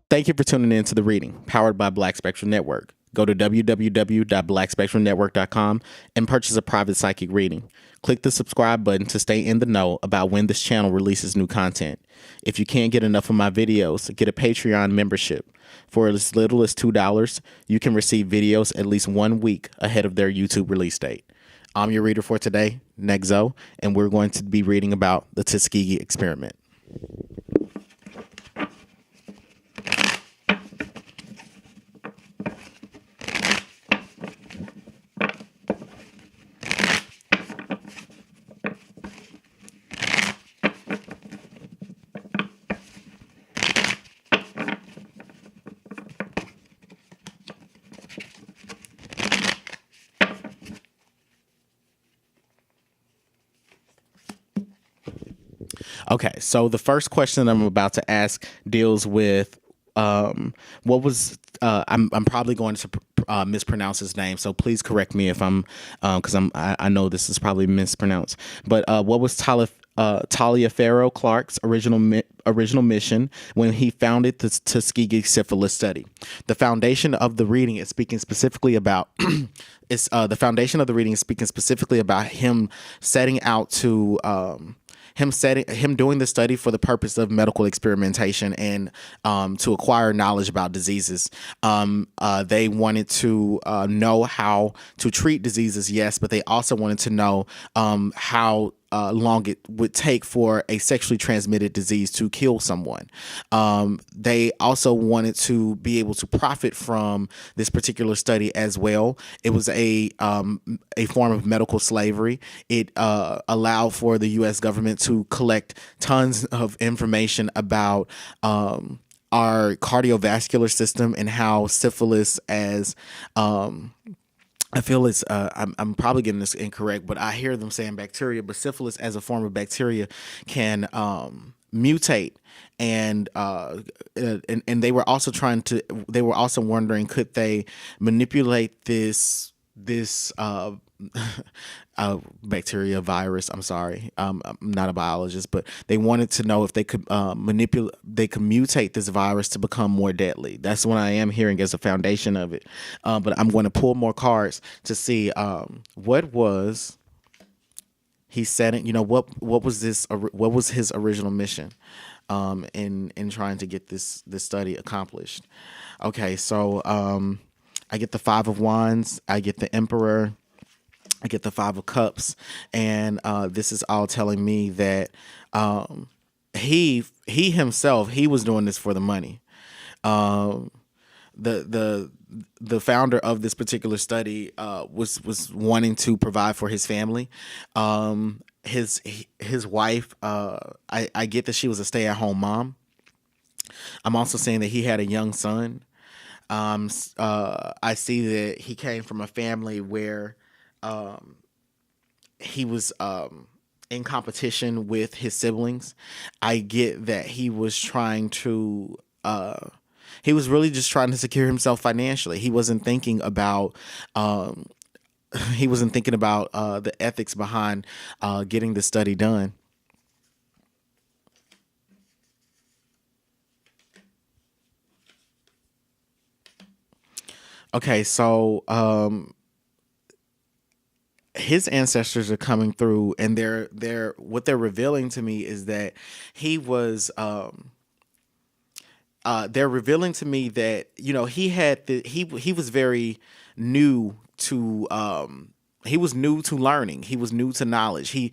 Thank you for tuning in to the reading, powered by Black Spectrum Network. Go to www.blackspectrumnetwork.com and purchase a private psychic reading. Click the subscribe button to stay in the know about when this channel releases new content. If you can't get enough of my videos, get a Patreon membership. For as little as $2, you can receive videos at least 1 week ahead of their YouTube release date. I'm your reader for today, Nexo, and we're going to be reading about the Tuskegee experiment. Okay, so the first question I'm about to ask deals with what was I'm probably going to mispronounce his name, so please correct me if I'm because I know this is probably mispronounced. But what was Taliaferro Clark's original mission when he founded the Tuskegee syphilis study? The foundation of the reading is speaking specifically about the foundation of the reading is speaking specifically about him setting out to him doing the study for the purpose of medical experimentation and to acquire knowledge about diseases. They wanted to know how to treat diseases, yes, but they also wanted to know how long it would take for a sexually transmitted disease to kill someone. They also wanted to be able to profit from this particular study as well. It was a form of medical slavery. It allowed for the U.S. government to collect tons of information about our cardiovascular system and how syphilis as I feel it's I'm probably getting this incorrect, but I hear them saying bacteria, but syphilis as a form of bacteria can mutate, and they were also they were also wondering, could they manipulate this bacteria virus. I'm sorry, I'm not a biologist, but they wanted to know if they could mutate this virus to become more deadly. That's what I am hearing as a foundation of it. But I'm going to pull more cards to see what was he setting. What was what was his original mission in trying to get this study accomplished. Okay, so I get the Five of Wands, I get the Emperor, I get the Five of Cups, and this is all telling me that he himself, he was doing this for the money. The founder of this particular study was wanting to provide for his family. His wife, I get that she was a stay-at-home mom. I'm also saying that he had a young son. I see that he came from a family where he was in competition with his siblings. I get that he was trying to he was really just trying to secure himself financially. He wasn't thinking about the ethics behind getting the study done. Okay, so his ancestors are coming through, and they're what they're revealing to me is that he was they're revealing to me that he had he was very new to he was new to learning, he was new to knowledge. He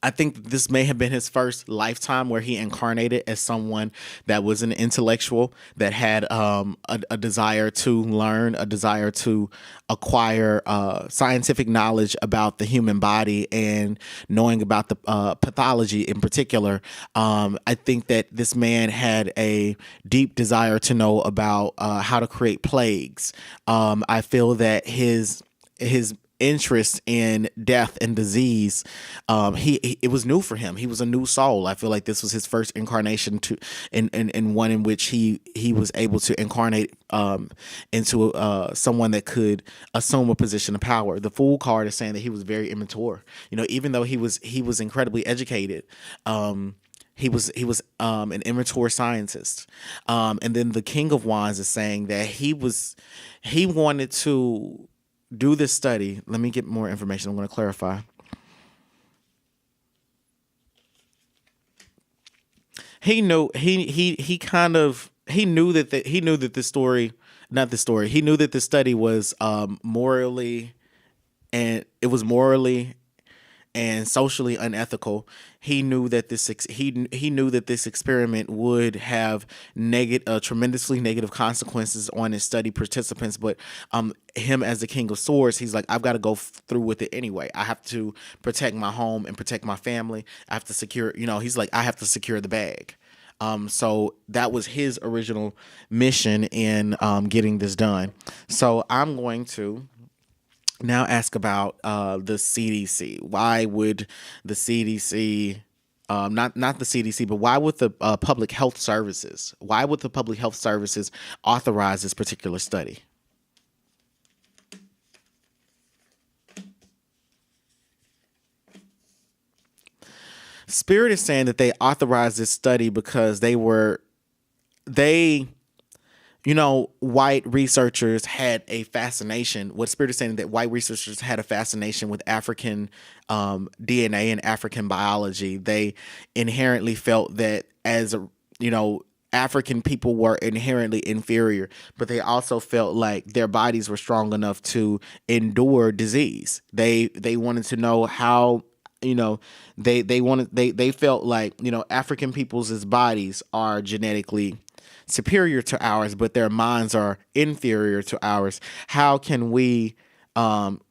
I think this may have been his first lifetime where he incarnated as someone that was an intellectual, that had a desire to learn, a desire to acquire scientific knowledge about the human body and knowing about the pathology in particular. I think that this man had a deep desire to know about how to create plagues. I feel that his interest in death and disease, it was new for him. He was a new soul. I feel like this was his first incarnation in one in which he was able to incarnate into someone that could assume a position of power. The Fool card is saying that he was very immature. Even though he was incredibly educated, He was an immature scientist. And then the King of Wands is saying that he wanted to do this study. Let me get more information. I'm going to clarify. He knew he kind of he knew that this story, not the story, he knew that this study was morally, and it was morally and socially unethical. He knew that he knew that this experiment would have tremendously negative consequences on his study participants. But him as the King of Swords, he's like, I've got to go through with it anyway. I have to protect my home and protect my family. I have to secure, he's like, I have to secure the bag. So that was his original mission in getting this done. So I'm going to now ask about the CDC. Why would the CDC, not the CDC, but why would the public health services? Why would the public health services authorize this particular study? Spirit is saying that they authorized this study because they white researchers had a fascination. What Spirit is saying, that white researchers had a fascination with African DNA and African biology. They inherently felt that African people were inherently inferior, but they also felt like their bodies were strong enough to endure disease. They wanted to know how, they felt like, African people's bodies are genetically superior to ours, but their minds are inferior to ours. How can we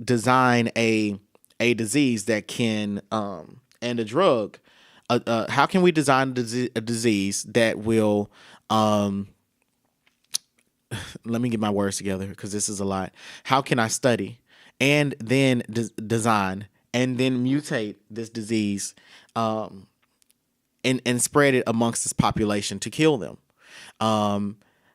design a disease that can and a drug? How can we design a disease that will let me get my words together because this is a lot. How can I study and then design and then mutate this disease and spread it amongst this population to kill them?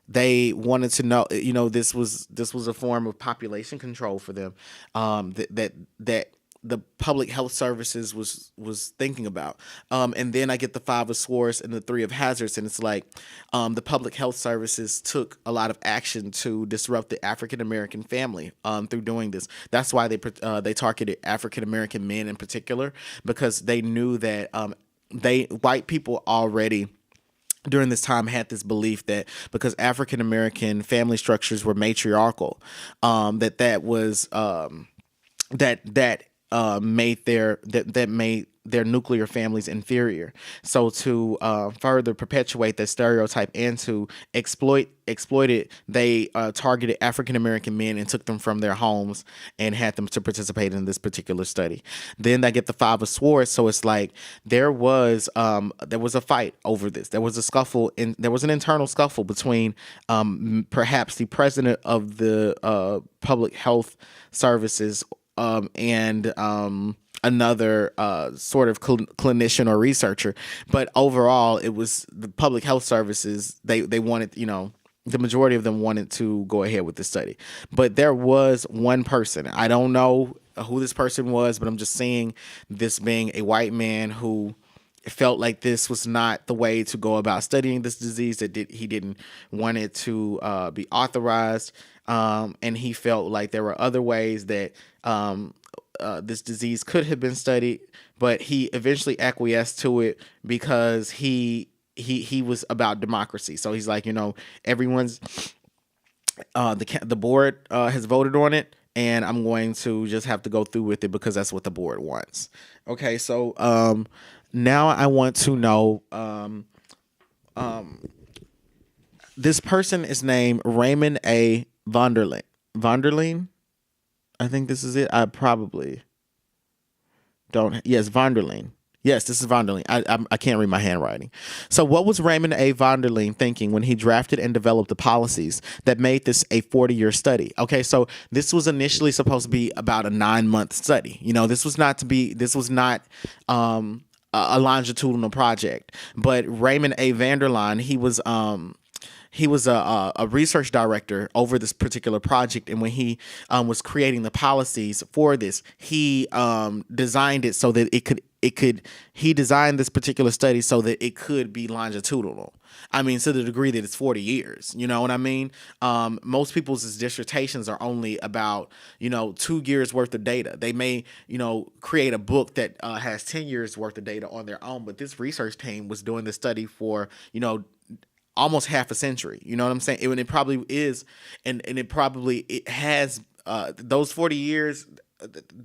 They wanted to know, this was a form of population control for them, that the public health services was thinking about. And then I get the Five of Swords and the Three of Hazards, and it's like the public health services took a lot of action to disrupt the African American family through doing this. That's why they targeted African American men in particular, because they knew that white people already during this time had this belief that because African American family structures were matriarchal, that was made their nuclear families inferior. So to further perpetuate that stereotype and to exploit it, they targeted African American men and took them from their homes and had them to participate in this particular study. Then they get the Five of Swords. So it's like there was a fight over this. There was a scuffle, and there was an internal scuffle between perhaps the president of the public health services and another sort of clinician or researcher. But overall, it was the public health services. They wanted, the majority of them wanted to go ahead with the study. But there was one person. I don't know who this person was, but I'm just seeing this being a white man who felt like this was not the way to go about studying this disease, that he didn't want it to be authorized. And he felt like there were other ways that this disease could have been studied, but he eventually acquiesced to it because he was about democracy. So he's like, everyone's the board has voted on it, and I'm going to just have to go through with it because that's what the board wants. Okay, so now I want to know, this person is named Raymond A. Vonderleen. I think this is it. I probably don't. Yes, Vonderleen. Yes, this is Vonderleen. I can't read my handwriting. So what was Raymond A. Vonderleen thinking when he drafted and developed the policies that made this a 40-year study? Okay, so this was initially supposed to be about a 9-month study. This was not a longitudinal project. But Raymond A. Vanderline, he was a research director over this particular project, and when he was creating the policies for this, he designed it so that it could he designed this particular study so that it could be longitudinal. I mean, to the degree that it's 40 years, you know what I mean? Most people's dissertations are only about, 2 years worth of data. They may, create a book that has 10 years worth of data on their own, but this research team was doing the study for, almost half a century. You know what I'm saying? And it probably is, and it has those 40 years.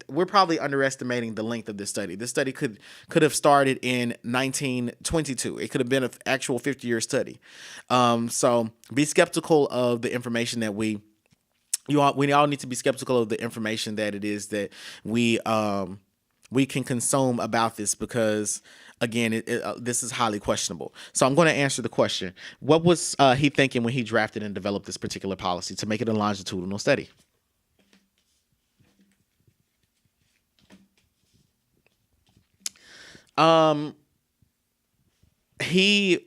We're probably underestimating the length of this study. This study could have started in 1922. It could have been an actual 50-year study. So be skeptical of the information that we all need to be skeptical of the information that it is that we can consume about this, because again, this is highly questionable. So I'm going to answer the question: what was he thinking when he drafted and developed this particular policy to make it a longitudinal study? He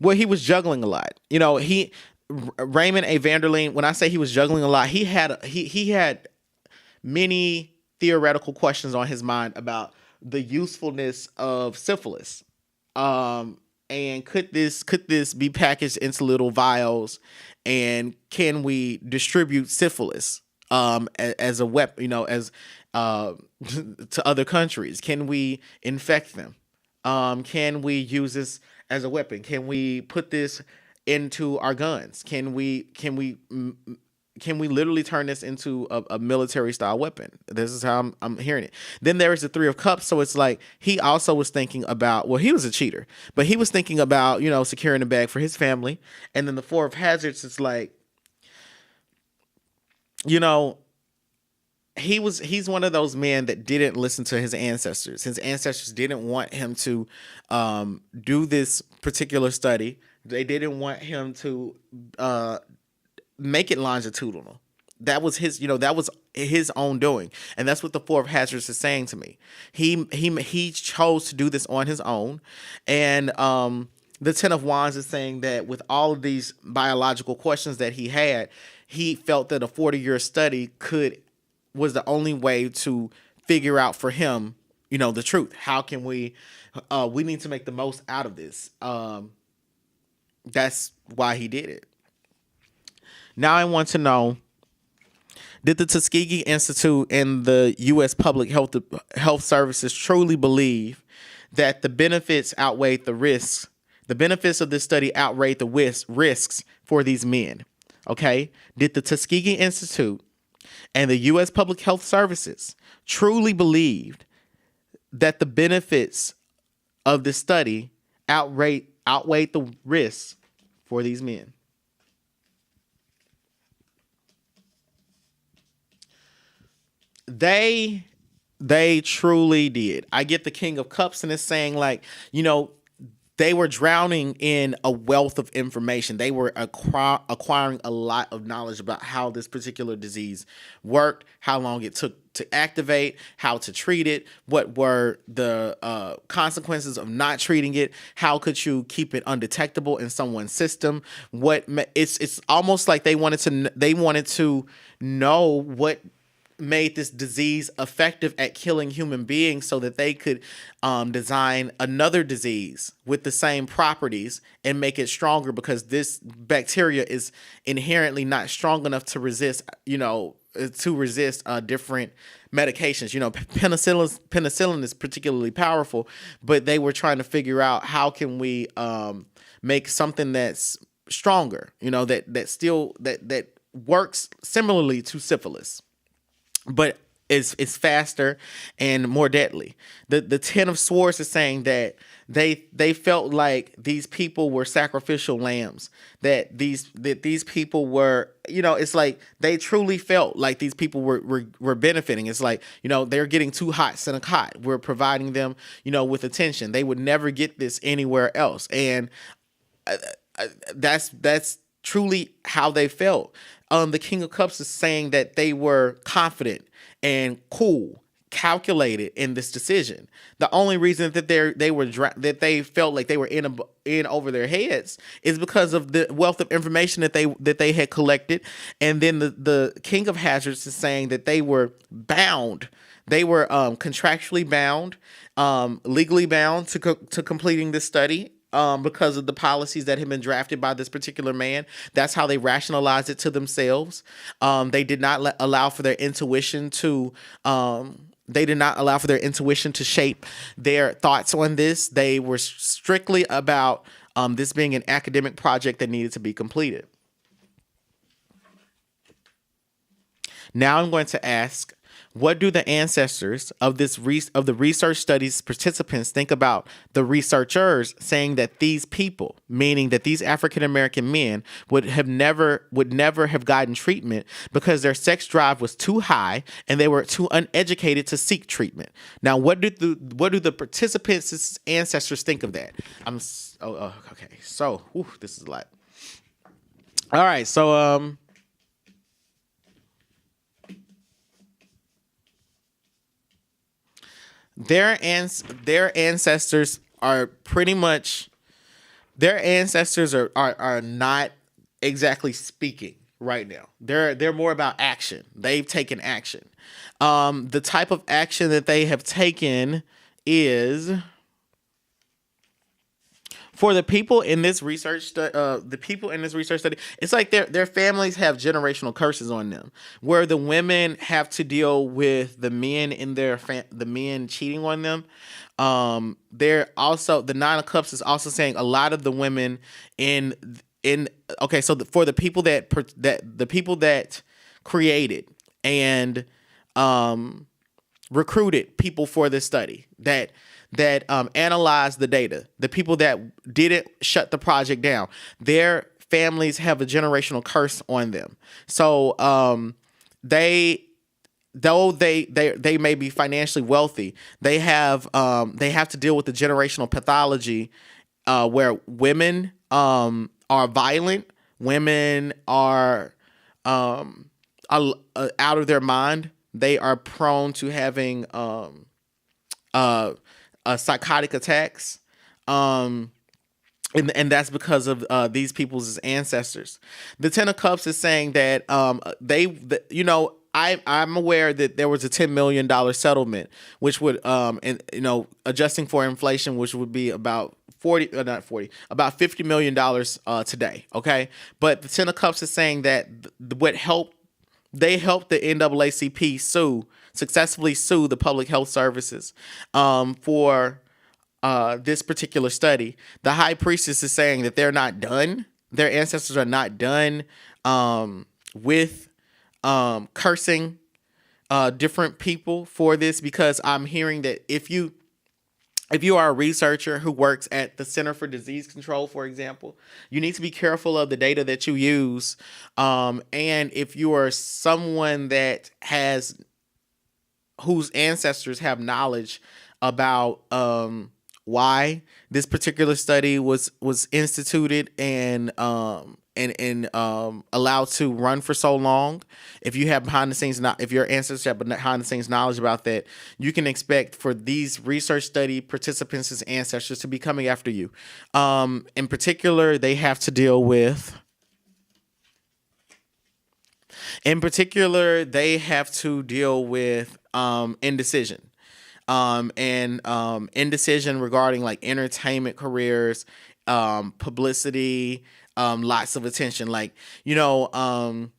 he was juggling a lot. Raymond A. Vanderleen. When I say he was juggling a lot, he had many theoretical questions on his mind about the usefulness of syphilis. And could this be packaged into little vials, and can we distribute syphilis as a weapon, as to other countries? Can we infect them? Can we use this as a weapon? Can we put this into our guns? Can we literally turn this into a military style weapon? This is how I'm hearing it. Then there is the Three of Cups. So it's like he also was thinking about, well, he was a cheater, but he was thinking about, securing a bag for his family. And then the Four of Hazards, it's like, you know, he's one of those men that didn't listen to his ancestors. His ancestors didn't want him to do this particular study. They didn't want him to make it longitudinal. That was his own doing, and that's what the Four of Hazards is saying to me. He chose to do this on his own, and the Ten of Wands is saying that with all of these biological questions that he had, he felt that a 40-year study was the only way to figure out for him, the truth. How can we need to make the most out of this. That's why he did it. Now I want to know, did the Tuskegee Institute and the U.S. Public Health Services truly believe that the benefits outweighed the risks? The benefits of this study outweighed the risks for these men. Okay? Did the Tuskegee Institute and the U.S. Public Health Services truly believed that the benefits of this study outweighed the risks for these men? They truly did. I get the King of Cups, and it's saying, like, they were drowning in a wealth of information. They were acquiring a lot of knowledge about how this particular disease worked, how long it took to activate, how to treat it, what were the consequences of not treating it, how could you keep it undetectable in someone's system. It's almost like they wanted to know what made this disease effective at killing human beings, so that they could design another disease with the same properties and make it stronger, because this bacteria is inherently not strong enough to resist, different medications. Penicillin is particularly powerful, but they were trying to figure out how can we make something that's stronger, that works similarly to syphilis, but it's faster and more deadly. The Ten of Swords is saying that they felt like these people were sacrificial lambs. That these people were, it's like they truly felt like these people were benefiting. It's like, they're getting two hots in a cot. We're providing them, with attention. They would never get this anywhere else, and that's truly how they felt. The King of Cups is saying that they were confident and cool, calculated in this decision. The only reason that that they felt like they were in over their heads is because of the wealth of information that they had collected. And then the King of Hazards is saying that they were bound. They were contractually bound, legally bound to completing this study, because of the policies that had been drafted by this particular man. That's how they rationalized it to themselves. They did not allow for their intuition to. They did not allow for their intuition to shape their thoughts on this. They were strictly about this being an academic project that needed to be completed. Now I'm going to ask, what do the ancestors of the research studies participants think about the researchers saying that these people, meaning that these African American men, would never have gotten treatment because their sex drive was too high and they were too uneducated to seek treatment? Now, what do the participants' ancestors think of that? Okay. So, this is a lot. All right. So, their ancestors are pretty much, their ancestors are not exactly speaking right now. They're more about action. They've taken action. The type of action that they have taken is, for the people in this research study, it's like their families have generational curses on them, where the women have to deal with the men in the men cheating on them. They're also, the Nine of Cups is also saying a lot of the women for the people that created and recruited people for this study, that analyzed the data, the people that didn't shut the project down, their families have a generational curse on them. So they may be financially wealthy, they have to deal with the generational pathology, where women are violent, women are out of their mind, they are prone to having psychotic attacks, and that's because of these people's ancestors. The Ten of Cups is saying that I'm aware that there was a $10 million settlement, which would adjusting for inflation, which would be about about $50 million today. Okay, but the Ten of Cups is saying that they helped the NAACP successfully sue the Public Health Services for this particular study. The High Priestess is saying that they're not done. Their ancestors are not done with cursing different people for this, because I'm hearing that if you are a researcher who works at the Center for Disease Control, for example, you need to be careful of the data that you use. And if you are someone whose ancestors have knowledge about why this particular study was instituted and allowed to run for so long, if you have if your ancestors have behind the scenes knowledge about that, you can expect for these research study participants' ancestors to be coming after you. In particular, they have to deal with. Indecision. Indecision regarding like entertainment careers, publicity, lots of attention. Like, the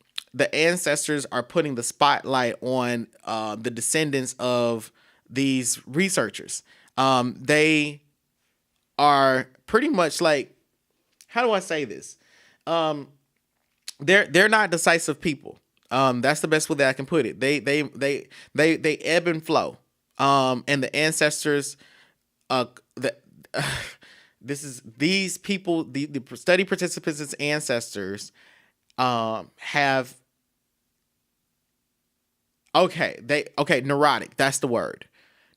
ancestors are putting the spotlight on the descendants of these researchers. They are pretty much like, how do I say this? They're not decisive people. That's the best way that I can put it. They ebb and flow. And the ancestors, these people, the study participants' ancestors, have. Neurotic. That's the word.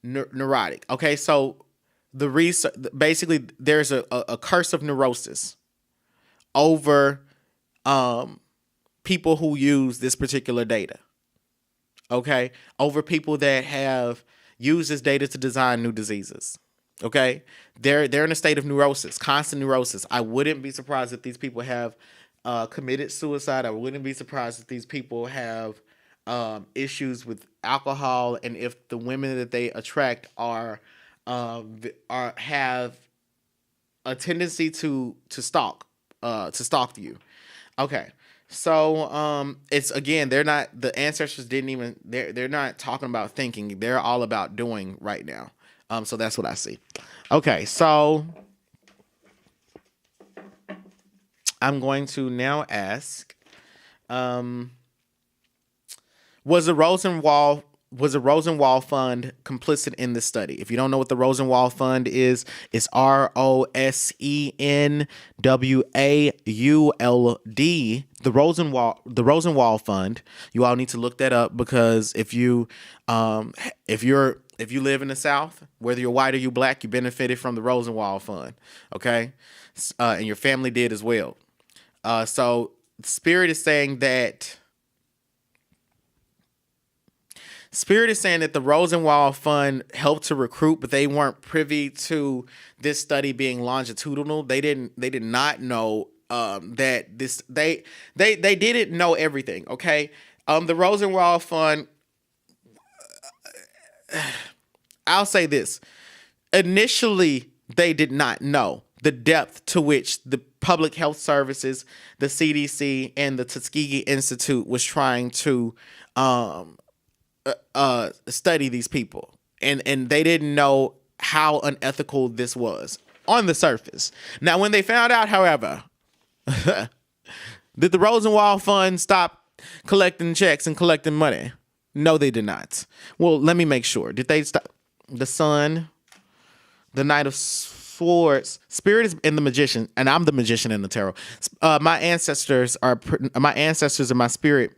Neurotic. Okay, so the research, basically, there's a curse of neurosis over people who use this particular data. okay, over people that have used this data to design new diseases. Okay, they're in a state of neurosis, constant neurosis. I wouldn't be surprised if these people have committed suicide. I wouldn't be surprised if these people have issues with alcohol, and if the women that they attract are have a tendency to stalk you. Okay. So it's again, they're not, the ancestors didn't even, they're not talking about thinking. They're all about doing right now. So that's what I see. Okay, so I'm going to now ask, um was the Rosenwald Fund complicit in this study? If you don't know what the Rosenwald Fund is, it's ROSENWAULD. The Rosenwald Fund. You all need to look that up, because if you live in the South, whether you're white or you black, you benefited from the Rosenwald Fund. Okay, and your family did as well. So Spirit is saying that the Rosenwald Fund helped to recruit, but they weren't privy to this study being longitudinal. They did not know that this they didn't know everything. Okay, the Rosenwald Fund. I'll say this: initially, they did not know the depth to which the Public Health Services, the CDC, and the Tuskegee Institute was trying to study these people, and they didn't know how unethical this was on the surface. Now, when they found out, however, did the Rosenwald Fund stop collecting checks and collecting money? No, they did not. Well, let me make sure. Did they stop? The Sun, the Knight of Swords, Spirit is in the Magician, and I'm the Magician in the Tarot. My ancestors and my spirit.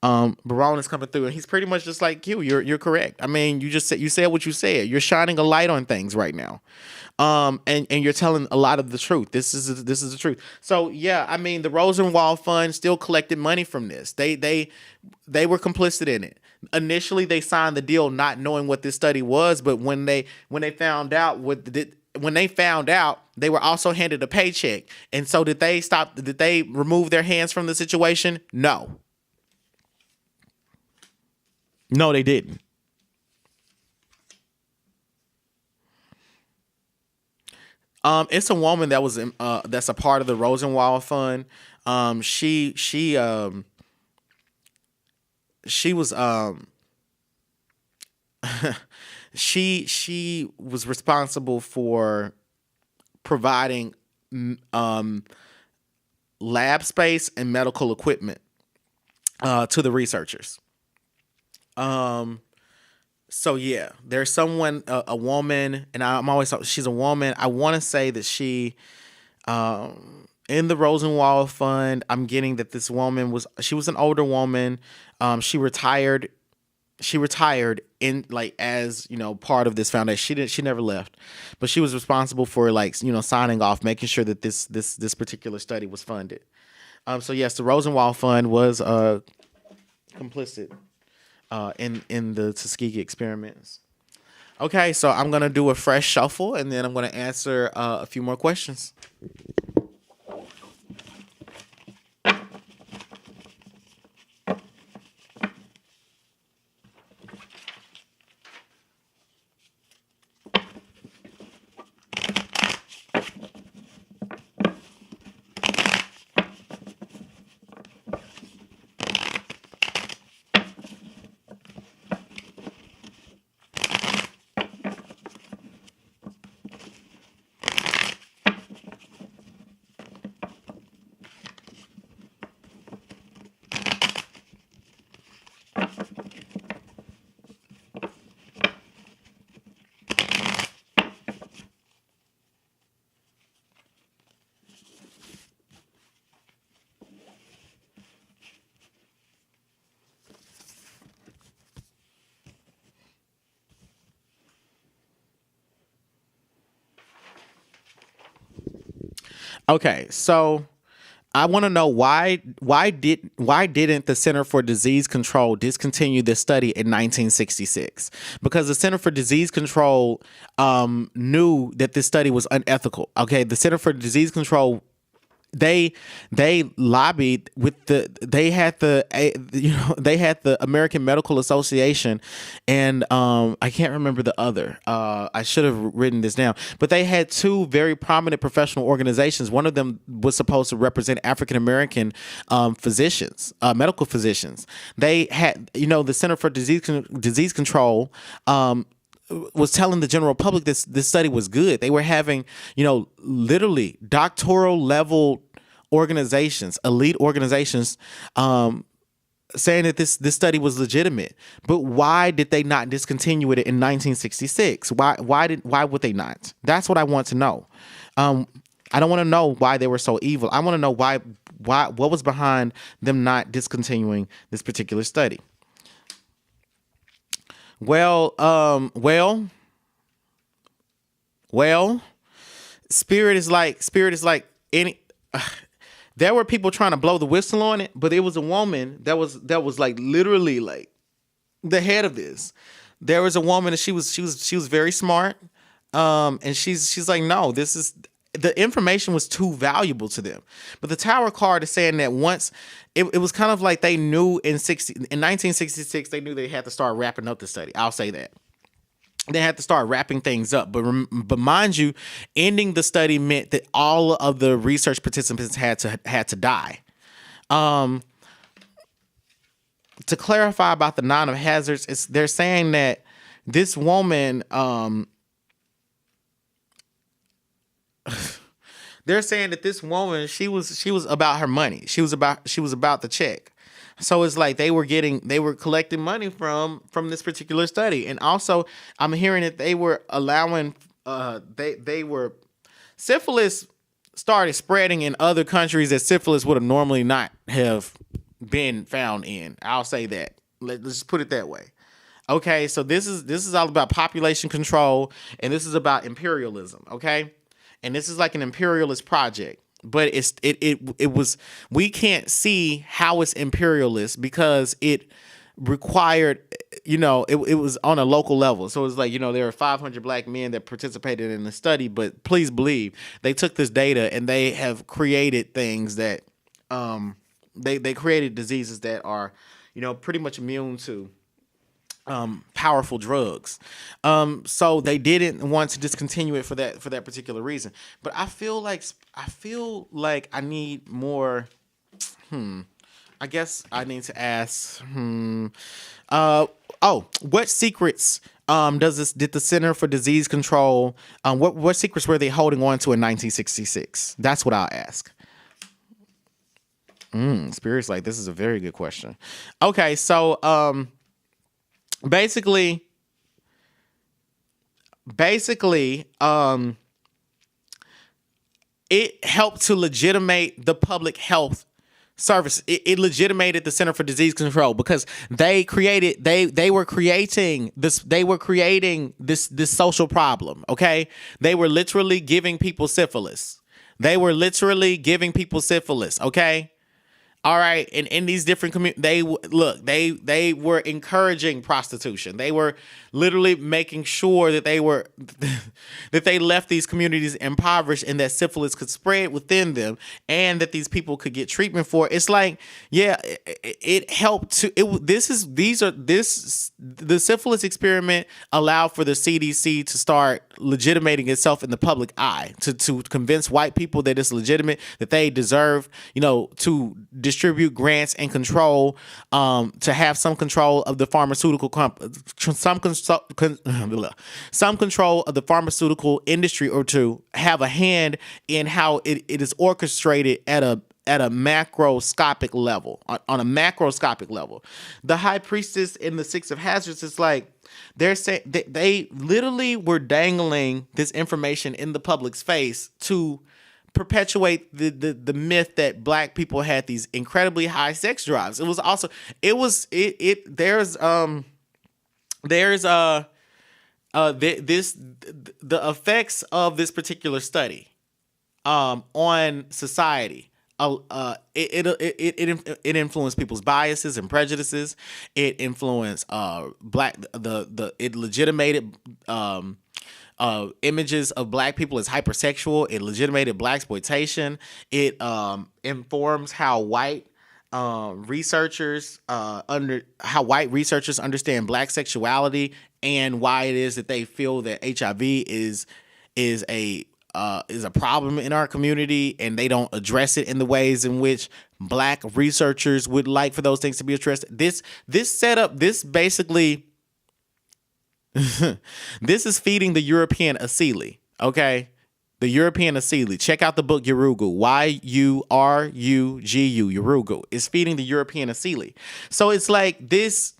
Baron is coming through, and he's pretty much just like you. You're correct. I mean, you said what you said. You're shining a light on things right now, and you're telling a lot of the truth. This is the truth. So yeah, I mean, the Rosenwald Fund still collected money from this. They were complicit in it. Initially, they signed the deal not knowing what this study was, but when they found out they were also handed a paycheck. And so did they remove their hands from the situation? No. No, they didn't. It's a woman that was that's a part of the Rosenwald Fund. She was she was responsible for providing um lab space and medical equipment to the researchers. Um, so yeah, there's someone, a woman, and I'm always she's a woman. I want to say that in the Rosenwald Fund, I'm getting that this woman was an older woman. She retired. She retired in, like, as part of this foundation. She never left, but she was responsible for, like, signing off, making sure that this particular study was funded. So yes, the Rosenwald Fund was complicit in the Tuskegee experiments. Okay, so I'm gonna do a fresh shuffle, and then I'm gonna answer a few more questions. Okay, so I want to know why didn't the Center for Disease Control discontinue this study in 1966? Because the Center for Disease Control knew that this study was unethical. Okay, the Center for Disease Control, they lobbied with they had they had the American Medical Association, and I can't remember the other. I should have written this down, but they had two very prominent professional organizations. One of them was supposed to represent African American physicians, medical physicians. They had, the Center for Disease Control. Was telling the general public this study was good. They were having, literally doctoral level organizations, elite organizations, saying that this study was legitimate. But why did they not discontinue it in 1966? Why would they not? That's what I want to know. I don't want to know why they were so evil. I want to know why what was behind them not discontinuing this particular study. Well, spirit is like any. There were people trying to blow the whistle on it, but it was a woman that was like literally like the head of this. There was a woman, and she was very smart, and she's like, no, this is. The information was too valuable to them. But the Tower card is saying that once it was kind of like they knew in 1966 they knew they had to start wrapping up the study. I'll say that. They had to start wrapping things up. But mind you, ending the study meant that all of the research participants had to die. To clarify about the nine of hazards, they're saying that this woman they're saying that this woman, she was about her money. She was about the check. So it's like they were collecting money from this particular study. And also I'm hearing that they were allowing they were syphilis started spreading in other countries that syphilis would have normally not have been found in. I'll say that. Let's just put it that way. Okay, so this is all about population control, and this is about imperialism, okay? And this is like an imperialist project, but it was, we can't see how it's imperialist because it required, it was on a local level. So it's like, there are 500 black men that participated in the study, but please believe they took this data and they have created things that, they created diseases that are, pretty much immune to powerful drugs. So they didn't want to discontinue it for that particular reason. But I feel like I need more. I guess I need to ask. What secrets did the Center for Disease Control? What secrets were they holding on to in 1966? That's what I'll ask. Spirit's like, this is a very good question. Okay, so basically, it helped to legitimate the public health service. It legitimated the Center for Disease Control because they were creating this social problem. Okay, they were literally giving people syphilis. Okay. All right, and in these different communities, they were encouraging prostitution. They were literally making sure that they left these communities impoverished and that syphilis could spread within them, and that these people could get treatment for it. It's like, yeah, it helped to. The syphilis experiment allowed for the CDC to start legitimating itself in the public eye, to convince white people that it's legitimate, that they deserve, to distribute grants and control, to have some control of the pharmaceutical some control of the pharmaceutical industry, or to have a hand in how it is orchestrated at a macroscopic level, on a macroscopic level. The high priestess in the Six of Hazards is like, they're saying they literally were dangling this information in the public's face to perpetuate the myth that black people had these incredibly high sex drives. The effects of this particular study on society it influenced people's biases and prejudices. It influenced black the it legitimated images of black people as hypersexual. It legitimated black exploitation. It informs how white researchers understand black sexuality and why it is that they feel that HIV is a problem in our community, and they don't address it in the ways in which black researchers would like for those things to be addressed. This setup, this basically this is feeding the European Asili, okay? The European Asili. Check out the book Yurugu. Yurugu. Yurugu is feeding the European Asili. So it's like this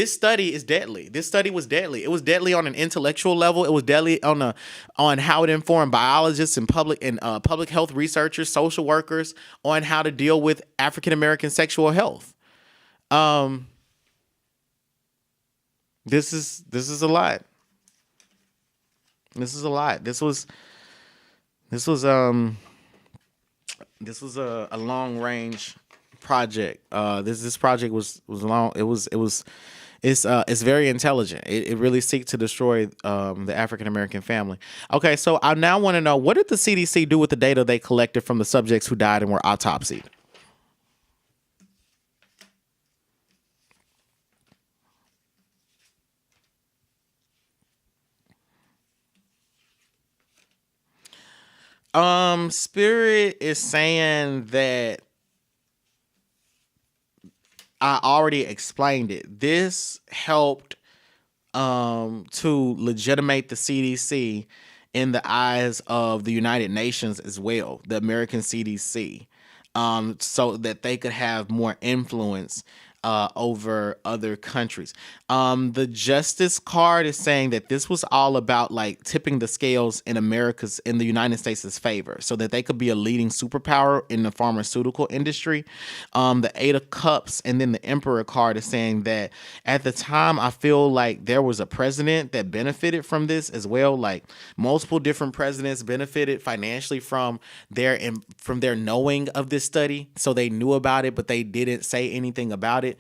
study is deadly. This study was deadly. It was deadly on an intellectual level. It was deadly on how it informed biologists and public health researchers, social workers, on how to deal with African American sexual health. This is a lot. This is a lot. This was a long range project. This project was long. It's very intelligent. It really seeks to destroy the African American family. Okay, so I now want to know, what did the CDC do with the data they collected from the subjects who died and were autopsied? Spirit is saying that I already explained it. This helped to legitimate the CDC in the eyes of the United Nations as well, the American CDC, so that they could have more influence over other countries. The Justice card is saying that this was all about like tipping the scales in the United States' favor, so that they could be a leading superpower in the pharmaceutical industry. The Eight of Cups and then the Emperor card is saying that at the time, I feel like there was a president that benefited from this as well. Like multiple different presidents benefited financially from their knowing of this study, so they knew about it, but they didn't say anything about it.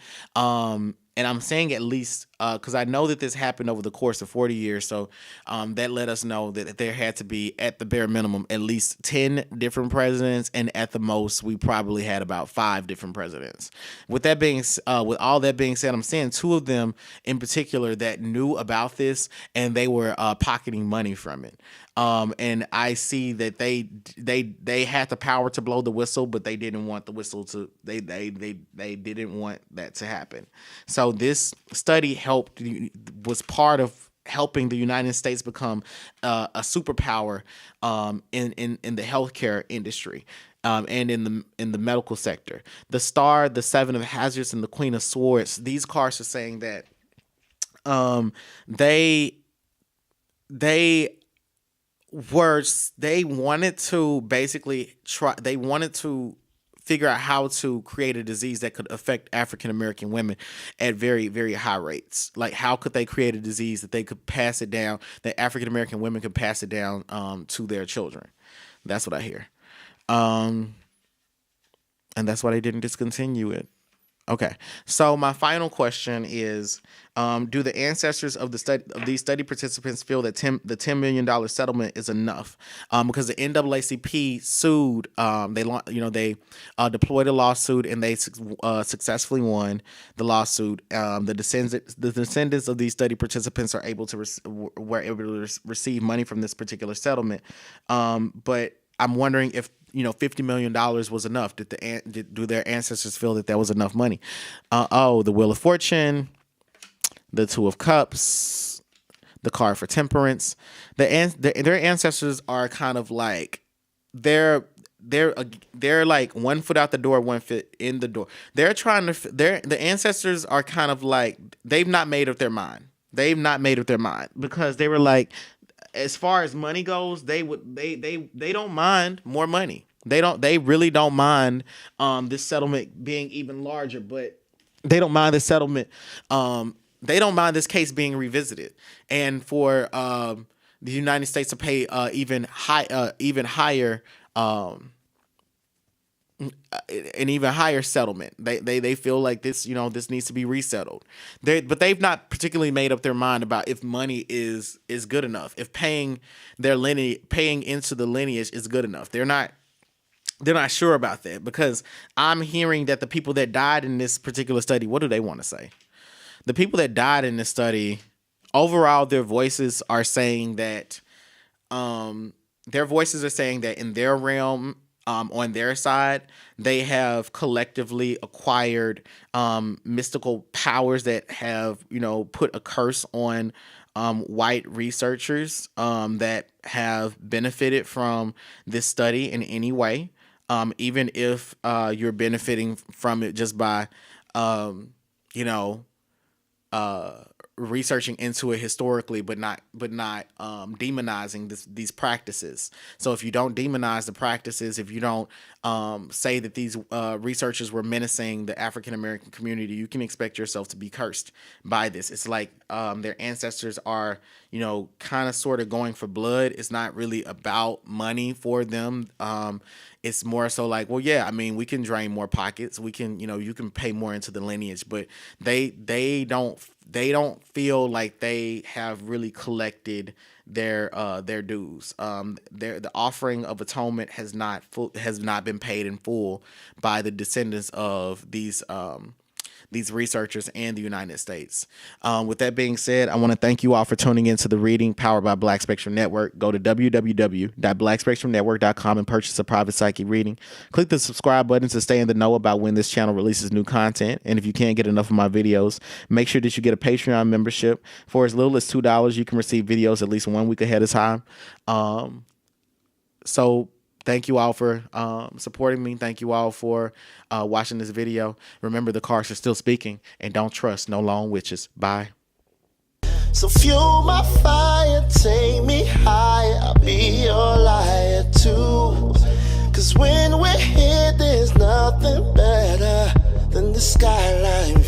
And I'm saying at least because I know that this happened over the course of 40 years. So that let us know that there had to be, at the bare minimum, at least 10 different presidents. And at the most, we probably had about 5 different presidents. With all that being said, I'm saying 2 of them in particular that knew about this, and they were pocketing money from it. And I see that they had the power to blow the whistle, but they didn't want the whistle to, they didn't want that to happen. So this study was part of helping the United States become a superpower in the healthcare industry. And in the medical sector. The Star, the Seven of Hazards, and the Queen of Swords, these cards are saying that they wanted to basically figure out how to create a disease that could affect African American women at very, very high rates. Like, how could they create a disease that they could pass it down, that African American women could pass it down to their children? That's what I hear. And that's why they didn't discontinue it. Okay, so my final question is: do the ancestors of these study participants feel that the $10 million settlement is enough? Because the NAACP sued, they deployed a lawsuit, and they successfully won the lawsuit. The descendants of these study participants were able to receive money from this particular settlement, but I'm wondering if $50 million was enough. Do their ancestors feel that was enough money? The Wheel of Fortune, the Two of Cups, the card for Temperance. Their ancestors are kind of like they're like 1 foot out the door, 1 foot in the door. The ancestors are kind of like, they've not made up their mind. They've not made up their mind, because they were like, as far as money goes, they don't mind more money. They really don't mind this settlement being even larger, but they don't mind the settlement. They don't mind this case being revisited, and for the United States to pay even higher an even higher settlement. They feel like this, this needs to be resettled. But they've not particularly made up their mind about if money is good enough, if paying into the lineage is good enough. They're not sure about that, because I'm hearing that the people that died in this particular study, what do they want to say? The people that died in this study, overall, their voices are saying that in their realm, on their side, they have collectively acquired mystical powers that have, put a curse on white researchers that have benefited from this study in any way, even if you're benefiting from it just by, researching into it historically, but not demonizing these practices. So if you don't demonize the practices, if you don't say that these researchers were menacing the African American community, you can expect yourself to be cursed by this. It's like their ancestors are, kind of sort of going for blood. It's not really about money for them. It's more so like, well, yeah, I mean, we can drain more pockets. We can, you can pay more into the lineage, but they don't feel like they have really collected their dues. The offering of atonement has not been paid in full by the descendants of these researchers and the United States. With that being said, I want to thank you all for tuning into the reading powered by Black Spectrum Network. Go to www.blackspectrumnetwork.com and purchase a private psychic reading. Click the subscribe button to stay in the know about when this channel releases new content. And if you can't get enough of my videos, make sure that you get a Patreon membership. For as little as $2, you can receive videos at least 1 week ahead of time. So thank you all for supporting me. Thank you all for watching this video. Remember, the cards are still speaking, and don't trust no lone witches. Bye. So fuel my fire, take me higher, I'll be your liar too. Cause when we're here, there's nothing better than the skyline.